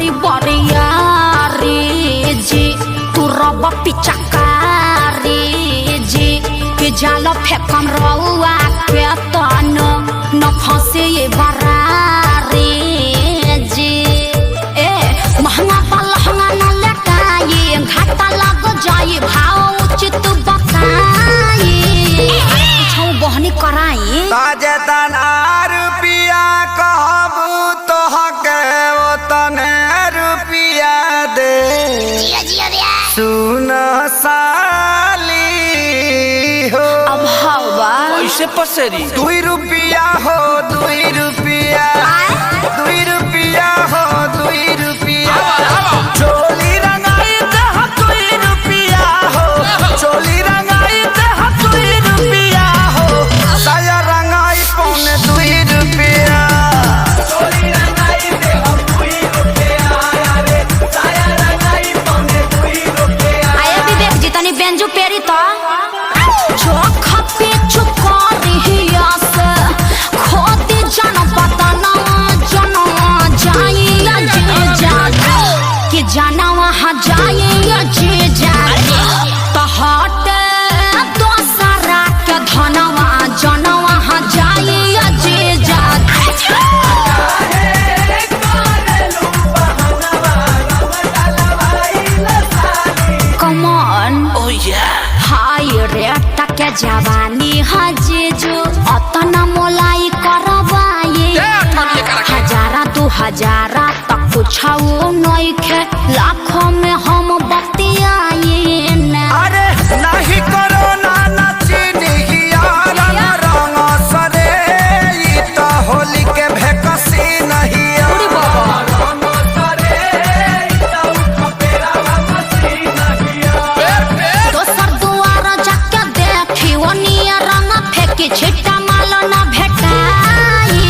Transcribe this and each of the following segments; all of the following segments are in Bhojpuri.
करी बरियारी जी तू रब पिचकारी जी के जाल फेकम रउआ के तन न फंसे ये बरारी जी ए महंगा पलहंगा न लटाई घाटा लग जाई भाव उचित बताई छौ बहनी कराई ताजेतन रुपया कहबू तो हके ओतने रुपया दे सुन साली हो अब हवा ऐसे पसेरी 2 रुपया हो 2 रुपया 2 रुपया हो 2 रुपया चोली रंगाई दे 2 रुपया हो चोली रंगाई दे 2 रुपया हो साया रंगाई पौने 2 रुपया चोली रंगाई दे 2 रुपया रे साया रंगाई पौने 2 रुपया आया विवेक जी तनी बेंजू पेरी तो जो खपे चुकारी हिया से खोदी जाना पता ना जाना जाइया जे जागे कि जाना वहाँ जाइया जे जागे तो हटे दोसरा के धनवा जाना वहाँ जाइया जे जागे कमॉन ओ या हाय रे टके जवानी हजेजो अतना मोलाई करवाए हजारा 2000 तक कुछाओ नइखे लाखों में हम बतियाए ना अरे नहीं करो ना नचनिया रंग सरे ई तो होली के भेकसी नहीं रंग सरे ई तो खपेरा भमसी नहीं दोसर दुआर जाके देखी ओनिया रंग फेंकी छिट्टा माल ना भेटाई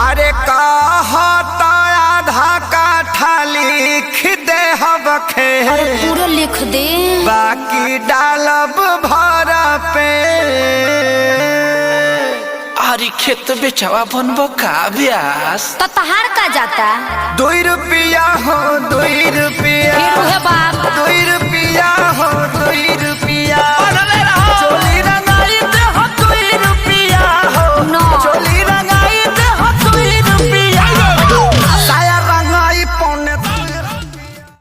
अरे कहता आधा काठा लिख दे हबखे अरे पूरे लिख दे बाकी डालब भर पे आरी खेत बेचावा बनबो का ब्यास तो तहार का जाता 2 रुपया हो 2 रुपया फिर उहे बात 2 रुपया हो 2 रुपया